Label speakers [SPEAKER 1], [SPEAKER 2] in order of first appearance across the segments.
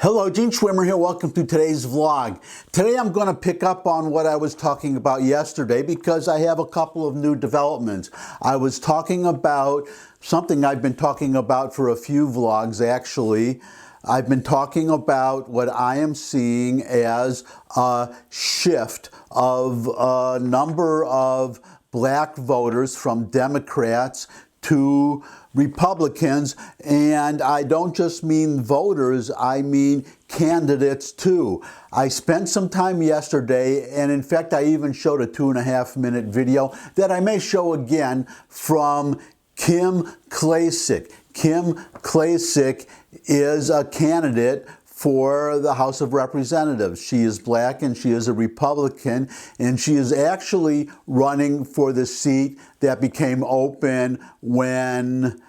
[SPEAKER 1] Hello, Gene Schwimmer here. Welcome to today's vlog. Today I'm going to pick up on what I was talking about yesterday because I have a couple of new developments. I was talking about something I've been talking about for a few vlogs actually. I've been talking about what I am seeing as a shift of a number of black voters from Democrats to Republicans, and I don't just mean voters, I mean candidates too. I spent some time yesterday, and in fact I even showed a 2.5-minute video that I may show again from Kim Klacik. Kim Klacik is a candidate for the House of Representatives. She is black and she is a Republican, and she is actually running for the seat that became open when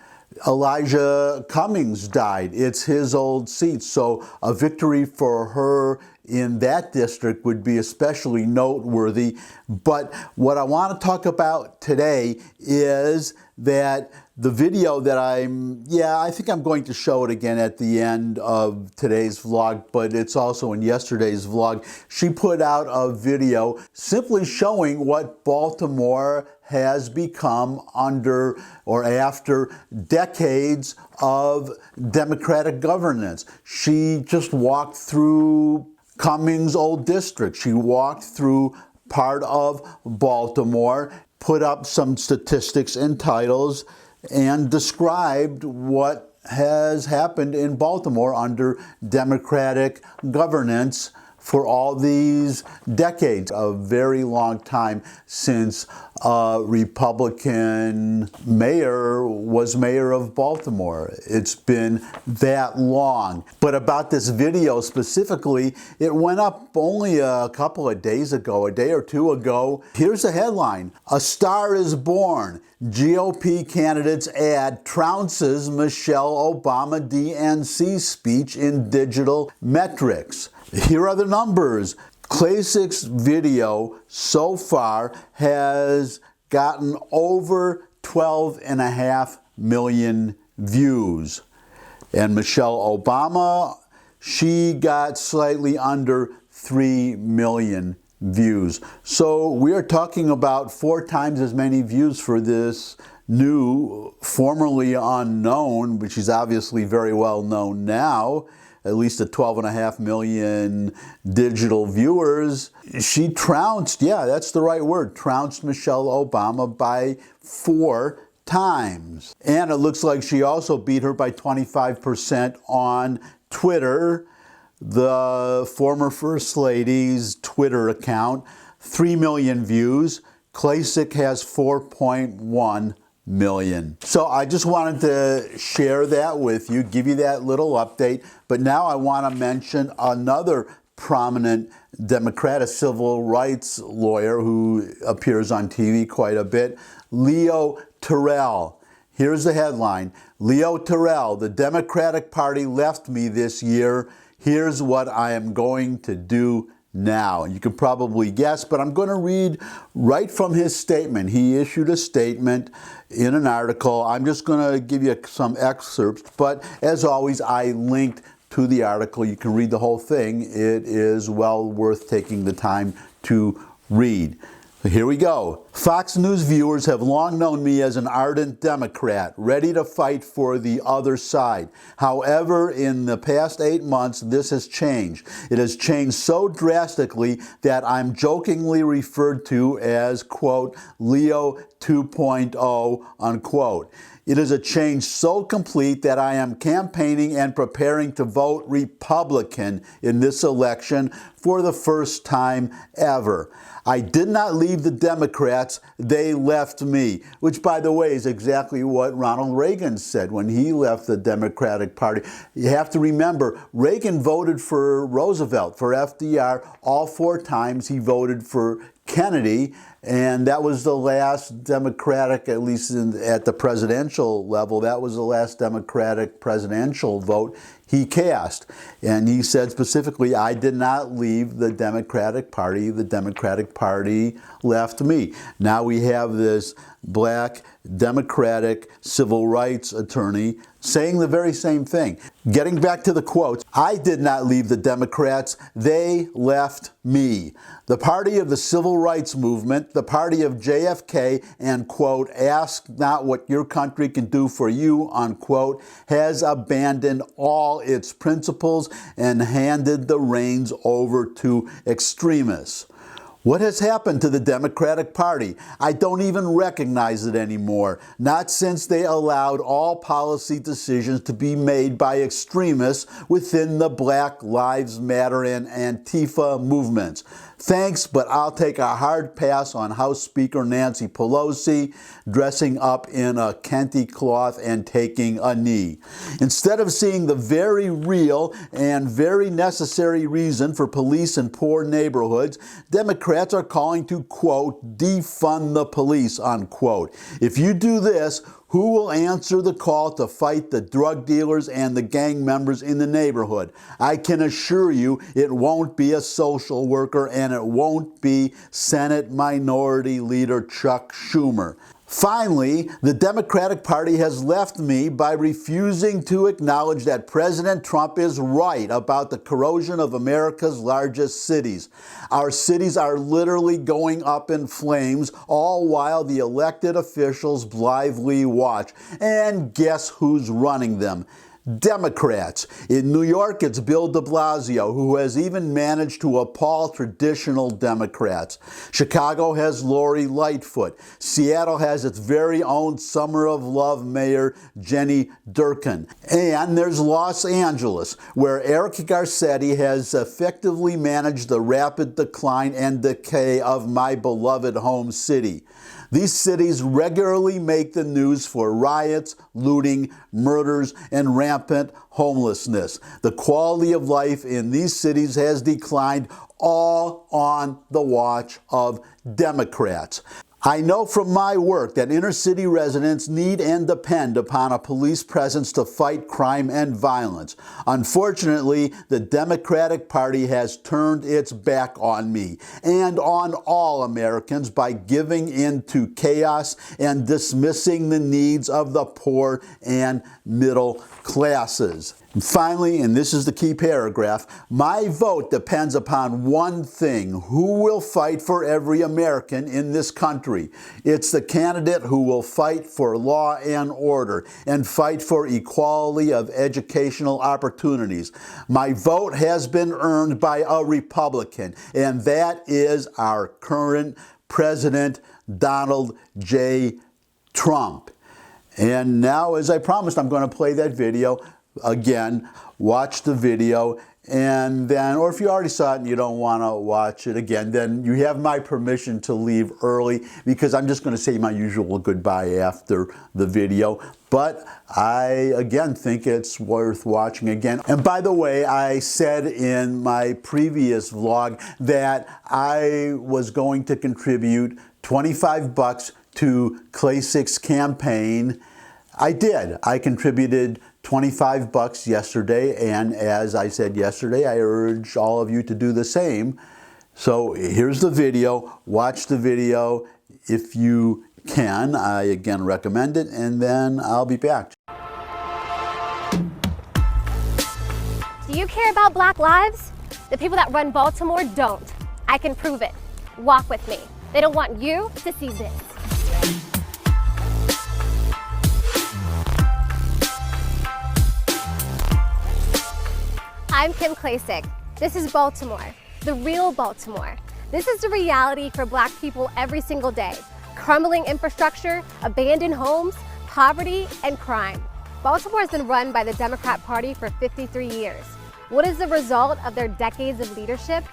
[SPEAKER 1] Elijah Cummings died. It's his old seat, so a victory for her in that district would be especially noteworthy. But what I want to talk about today is that the video that I think I'm going to show it again at the end of today's vlog, but it's also in yesterday's vlog. She put out a video simply showing what Baltimore has become under or after decades of Democratic governance. She just walked through Cummings' old district. She walked through part of Baltimore, put up some statistics and titles, and described what has happened in Baltimore under Democratic governance for all these decades, a very long time since a Republican mayor was mayor of Baltimore. It's been that long. But about this video specifically, it went up only a couple of days ago, a day or two ago. Here's the headline: "A Star is Born. GOP candidates add Trounces Michelle Obama DNC speech in digital metrics." Here are the numbers. Klacik's video so far has gotten over 12.5 million views. And Michelle Obama, she got slightly under 3 million views. So we are talking about 4 times as many views for this new, formerly unknown, but she's obviously very well known now, at least at 12.5 million digital viewers. She trounced, yeah, that's the right word, trounced Michelle Obama by 4 times. And it looks like she also beat her by 25% on Twitter, the former First Lady's Twitter account. 3 million views. Klacik has 4.1 million. So I just wanted to share that with you, give you that little update. But now I want to mention another prominent Democrat, a civil rights lawyer who appears on TV quite a bit, Leo Terrell. Here's the headline: "Leo Terrell, the Democratic Party left me this year. Here's what I am going to do now." And you can probably guess, but I'm going to read right from his statement. He issued a statement in an article. I'm just going to give you some excerpts, but as always, I linked to the article. You can read the whole thing. It is well worth taking the time to read. Here we go. "Fox News viewers have long known me as an ardent Democrat, ready to fight for the other side. However, in the past 8 months, this has changed. It has changed so drastically that I'm jokingly referred to as, quote, Leo 2.0, unquote. It is a change so complete that I am campaigning and preparing to vote Republican in this election for the first time ever. I did not leave the Democrats, they left me," which, by the way, is exactly what Ronald Reagan said when he left the Democratic Party. You have to remember, Reagan voted for Roosevelt, for FDR, all 4 times. He voted for Kennedy, And that was the last Democratic, at least at the presidential level, that was the last Democratic presidential vote he cast. And he said specifically, I did not leave the Democratic Party. The Democratic Party left me. Now we have this black Democratic civil rights attorney saying the very same thing. Getting back to the quotes, I did not leave the Democrats, they left me. The party of the civil rights movement, the party of JFK, and quote, ask not what your country can do for you, unquote, has abandoned all its principles and handed the reins over to extremists. What has happened to the Democratic Party? I don't even recognize it anymore. Not since they allowed all policy decisions to be made by extremists within the Black Lives Matter and Antifa movements. Thanks, but I'll take a hard pass on House Speaker Nancy Pelosi dressing up in a kente cloth and taking a knee. Instead of seeing the very real and very necessary reason for police in poor neighborhoods, Democrats are calling to, quote, defund the police, unquote. If you do this, who will answer the call to fight the drug dealers and the gang members in the neighborhood? I can assure you it won't be a social worker and it won't be Senate Minority Leader Chuck Schumer. Finally, the Democratic Party has left me by refusing to acknowledge that President Trump is right about the corrosion of America's largest cities. Our cities are literally going up in flames, all while the elected officials blithely watch. And guess who's running them? Democrats. In New York, it's Bill de Blasio, who has even managed to appall traditional Democrats. Chicago has Lori Lightfoot. Seattle has its very own Summer of Love Mayor, Jenny Durkan. And there's Los Angeles, where Eric Garcetti has effectively managed the rapid decline and decay of my beloved home city. These cities regularly make the news for riots, looting, murders, and rampant homelessness. The quality of life in these cities has declined, all on the watch of Democrats. I know from my work that inner city residents need and depend upon a police presence to fight crime and violence. Unfortunately, the Democratic Party has turned its back on me and on all Americans by giving in to chaos and dismissing the needs of the poor and middle classes. And finally, and this is the key paragraph, my vote depends upon one thing: who will fight for every American in this country. It's the candidate who will fight for law and order and fight for equality of educational opportunities. My vote has been earned by a Republican, and that is our current President, Donald J. Trump. And now, as I promised, I'm going to play that video again. Watch the video, and then, or if you already saw it and you don't want to watch it again, then you have my permission to leave early, because I'm just going to say my usual goodbye after the video. But I, again, think it's worth watching again. And by the way, I said in my previous vlog that I was going to contribute $25 to Clay 6 campaign. I did. I contributed $25 yesterday, and as I said yesterday, I urge all of you to do the same. So here's the video. Watch the video if you can. I again recommend it, and then I'll be back.
[SPEAKER 2] Do you care about Black lives? The people that run Baltimore don't. I can prove it. Walk with me. They don't want you to see this. I'm Kim Klasick. This is Baltimore, the real Baltimore. This is the reality for Black people every single day. Crumbling infrastructure, abandoned homes, poverty, and crime. Baltimore has been run by the Democrat Party for 53 years. What is the result of their decades of leadership?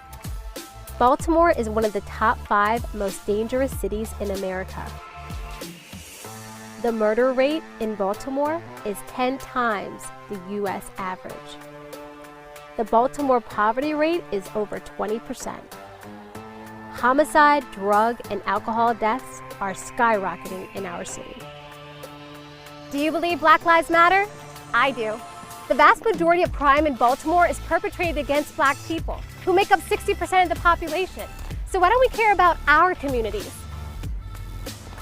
[SPEAKER 2] Baltimore is one of the top 5 most dangerous cities in America. The murder rate in Baltimore is 10 times the U.S. average. The Baltimore poverty rate is over 20%. Homicide, drug, and alcohol deaths are skyrocketing in our city. Do you believe Black Lives Matter? I do. The vast majority of crime in Baltimore is perpetrated against Black people, who make up 60% of the population. So why don't we care about our communities?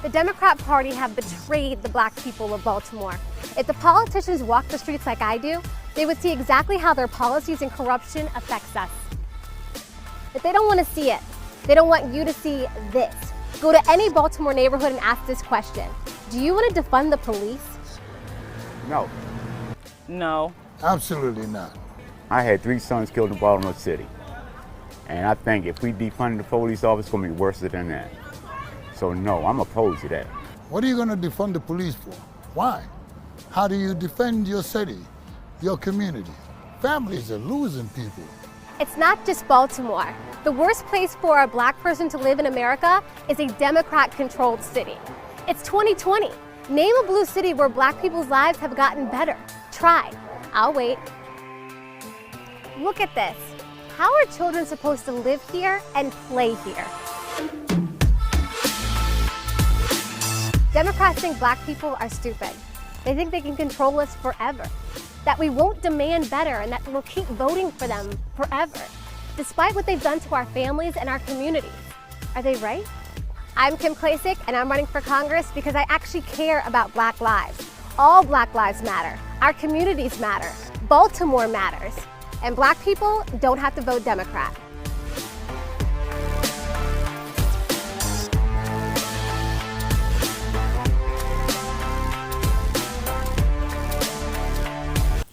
[SPEAKER 2] The Democrat Party have betrayed the Black people of Baltimore. If the politicians walked the streets like I do, they would see exactly how their policies and corruption affects us. But they don't want to see it. They don't want you to see this. Go to any Baltimore neighborhood and ask this question. Do you want to defund the police?
[SPEAKER 3] No.
[SPEAKER 4] No.
[SPEAKER 5] Absolutely not.
[SPEAKER 3] I had 3 sons killed in Baltimore City. And I think if we defund the police office, it's going to be worse than that. So no, I'm opposed to that.
[SPEAKER 5] What are you going to defund the police for? Why? How do you defend your city, your community? Families are losing people.
[SPEAKER 2] It's not just Baltimore. The worst place for a Black person to live in America is a Democrat-controlled city. It's 2020. Name a blue city where Black people's lives have gotten better. Try. I'll wait. Look at this. How are children supposed to live here and play here? Democrats think Black people are stupid. They think they can control us forever, that we won't demand better and that we'll keep voting for them forever, despite what they've done to our families and our communities. Are they right? I'm Kim Klacik, and I'm running for Congress because I actually care about Black lives. All Black lives matter. Our communities matter. Baltimore matters. And Black people don't have to vote Democrat.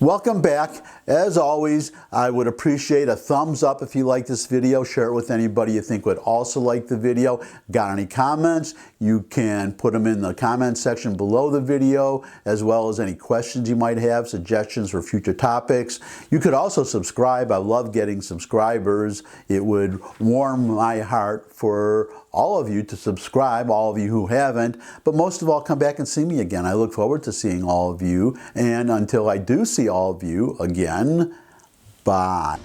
[SPEAKER 1] Welcome back. As always, I would appreciate a thumbs up if you like this video. Share it with anybody you think would also like the video. Got any comments? You can put them in the comment section below the video, as well as any questions you might have, suggestions for future topics. You could also subscribe. I love getting subscribers. It would warm my heart for all of you to subscribe, all of you who haven't, but most of all, come back and see me again. I look forward to seeing all of you, and until I do see all of you again, bye.